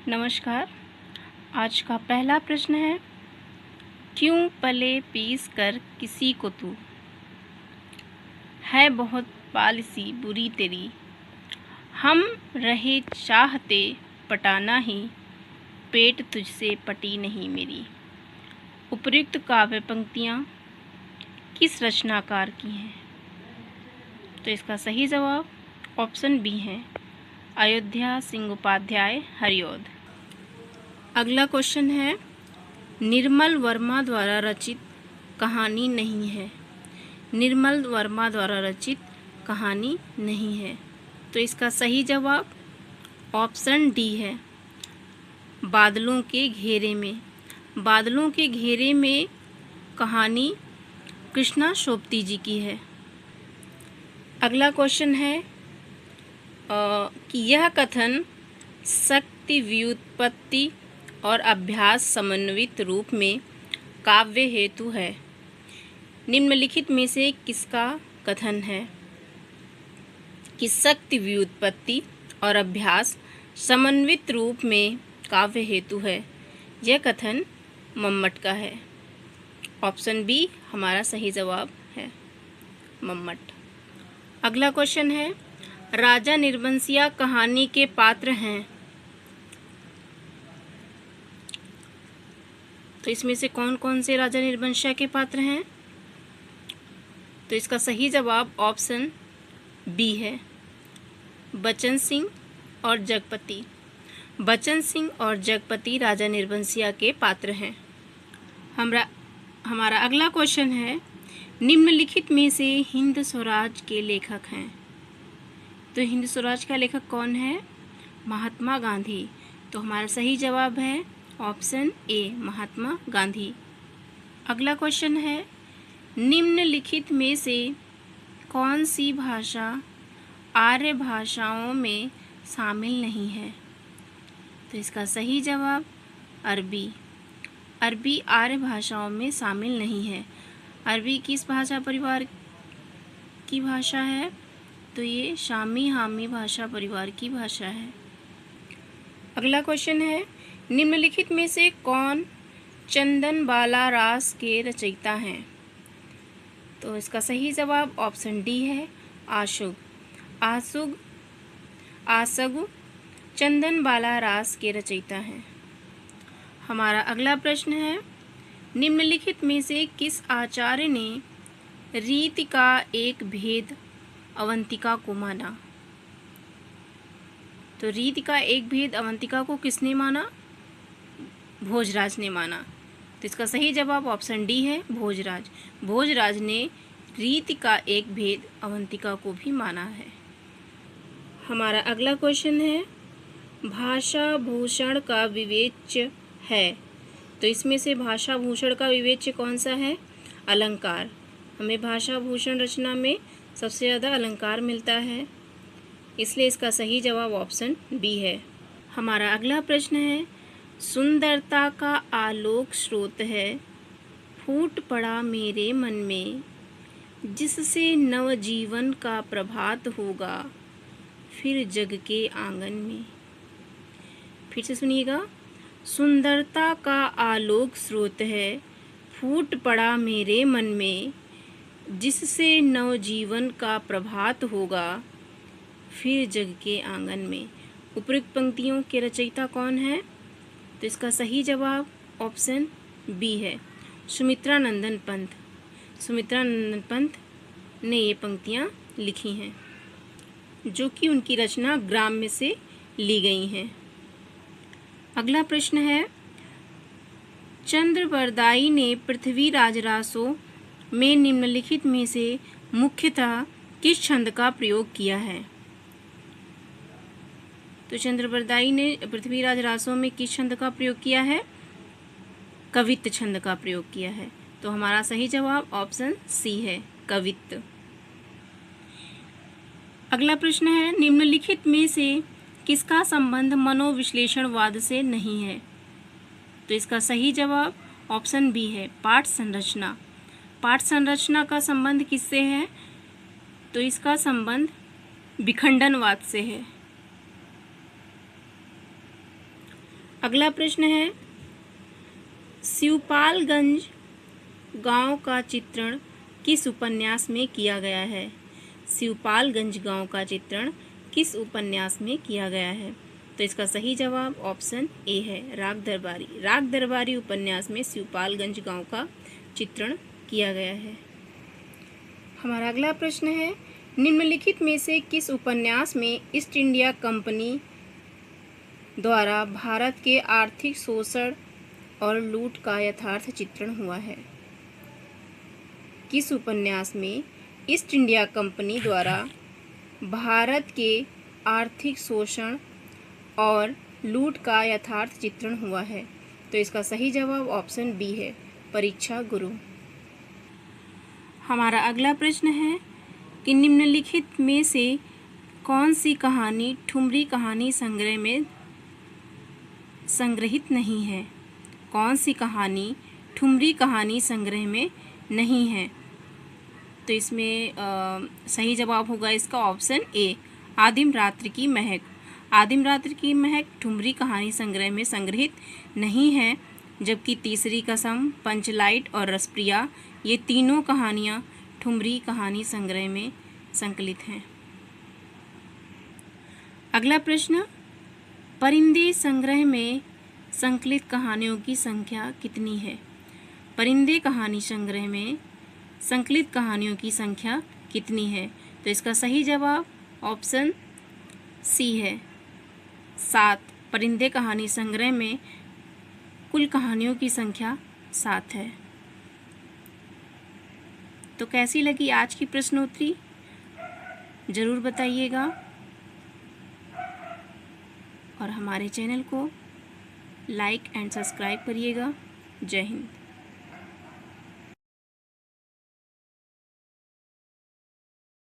नमस्कार। आज का पहला प्रश्न है, क्यों पले पीस कर किसी को तू, है बहुत पालिसी बुरी तेरी, हम रहे चाहते पटाना ही, पेट तुझसे पटी नहीं मेरी। उपर्युक्त काव्य पंक्तियाँ किस रचनाकार की हैं? तो इसका सही जवाब ऑप्शन बी है, अयोध्या सिंह उपाध्याय हरिऔध। अगला क्वेश्चन है, निर्मल वर्मा द्वारा रचित कहानी नहीं है। निर्मल वर्मा द्वारा रचित कहानी नहीं है, तो इसका सही जवाब ऑप्शन डी है, बादलों के घेरे में। बादलों के घेरे में कहानी कृष्णा सोबती जी की है। अगला क्वेश्चन है कि यह कथन शक्ति व्युत्पत्ति और अभ्यास समन्वित रूप में काव्य हेतु है, निम्नलिखित में से किसका कथन है कि शक्ति व्युत्पत्ति और अभ्यास समन्वित रूप में काव्य हेतु है? यह कथन मम्मट का है। ऑप्शन बी हमारा सही जवाब है, मम्मट। अगला क्वेश्चन है, राजा निर्बंसिया कहानी के पात्र हैं, तो इसमें से कौन कौन से राजा निर्बंसिया के पात्र हैं? तो इसका सही जवाब ऑप्शन बी है, बचन सिंह और जगपति। बचन सिंह और जगपति राजा निर्बंसिया के पात्र हैं। हमारा अगला क्वेश्चन है, निम्नलिखित में से हिंद स्वराज के लेखक हैं, तो हिंद स्वराज का लेखक कौन है? महात्मा गांधी। तो हमारा सही जवाब है ऑप्शन ए, महात्मा गांधी। अगला क्वेश्चन है, निम्नलिखित में से कौन सी भाषा आर्य भाषाओं में शामिल नहीं है? तो इसका सही जवाब अरबी। अरबी आर्य भाषाओं में शामिल नहीं है। अरबी किस भाषा परिवार की भाषा है? तो ये शामी हामी भाषा परिवार की भाषा है। अगला क्वेश्चन है, निम्नलिखित में से कौन चंदन बाला रास के रचयिता हैं? तो इसका सही जवाब ऑप्शन डी है, आशुग। आसगु चंदन बाला रास के रचयिता हैं। हमारा अगला प्रश्न है, निम्नलिखित में से किस आचार्य ने रीति का एक भेद अवंतिका को माना? तो रीति का एक भेद अवंतिका को किसने माना? भोजराज ने माना। तो इसका सही जवाब ऑप्शन डी है, भोजराज। भोजराज ने रीति का एक भेद अवंतिका को भी माना है। हमारा अगला क्वेश्चन है, भाषा भूषण का विवेच्य है, तो इसमें से भाषा भूषण का विवेच्य कौन सा है? अलंकार। हमें भाषा भूषण रचना में सबसे ज़्यादा अलंकार मिलता है, इसलिए इसका सही जवाब ऑप्शन बी है। हमारा अगला प्रश्न है, सुंदरता का आलोक स्रोत है, फूट पड़ा मेरे मन में, जिससे नवजीवन का प्रभात होगा फिर जग के आंगन में। फिर से सुनिएगा, सुंदरता का आलोक स्रोत है, फूट पड़ा मेरे मन में, जिससे नवजीवन का प्रभात होगा फिर जग के आंगन में। उपयुक्त पंक्तियों के रचयिता कौन है? तो इसका सही जवाब ऑप्शन बी है, सुमित्रा नंदन पंत। सुमित्रा नंदन पंत ने ये पंक्तियाँ लिखी हैं, जो कि उनकी रचना ग्राम्य से ली गई हैं। अगला प्रश्न है, चंद्रबरदाई ने पृथ्वीराज रासो में निम्नलिखित में से मुख्यतः किस छंद का प्रयोग किया है? तो चंद्रबरदाई ने पृथ्वीराज रासो में किस छंद का प्रयोग किया है? कवित्त छंद का प्रयोग किया है। तो हमारा सही जवाब ऑप्शन सी है, कवित्त। अगला प्रश्न है, निम्नलिखित में से किसका संबंध मनोविश्लेषणवाद से नहीं है? तो इसका सही जवाब ऑप्शन बी है, पाठ संरचना। पाठ संरचना का संबंध किससे है? तो इसका संबंध विखंडनवाद से है। अगला प्रश्न है, शिवपालगंज गांव का चित्रण किस उपन्यास में किया गया है? शिवपालगंज गांव का चित्रण किस उपन्यास में किया गया है? तो इसका सही जवाब ऑप्शन ए है, राग दरबारी। राग दरबारी उपन्यास में शिवपालगंज गांव का चित्रण किया गया है। हमारा अगला प्रश्न है, निम्नलिखित में से किस उपन्यास में ईस्ट इंडिया कंपनी द्वारा भारत के आर्थिक शोषण और लूट का यथार्थ चित्रण हुआ है? किस उपन्यास में ईस्ट इंडिया कंपनी द्वारा भारत के आर्थिक शोषण और लूट का यथार्थ चित्रण हुआ है? तो इसका सही जवाब ऑप्शन बी है, परीक्षा गुरु। हमारा अगला प्रश्न है कि निम्नलिखित में से कौन सी कहानी ठुमरी कहानी संग्रह में संग्रहित नहीं है? कौन सी कहानी ठुमरी कहानी संग्रह में नहीं है? तो इसमें सही जवाब होगा इसका ऑप्शन ए, आदिम रात्रि की महक। आदिम रात्रि की महक ठुमरी कहानी संग्रह में संग्रहित नहीं है, जबकि तीसरी कसम, पंचलाइट और रसप्रिया ये तीनों कहानियाँ ठुमरी कहानी संग्रह में संकलित हैं। अगला प्रश्न, परिंदे संग्रह में संकलित कहानियों की संख्या कितनी है? परिंदे कहानी संग्रह में संकलित कहानियों की संख्या कितनी है? तो इसका सही जवाब ऑप्शन सी है, 7। परिंदे कहानी संग्रह में कुल कहानियों की संख्या 7 है। तो कैसी लगी आज की प्रश्नोत्तरी, ज़रूर बताइएगा और हमारे चैनल को लाइक एंड सब्सक्राइब करिएगा। जय हिंद।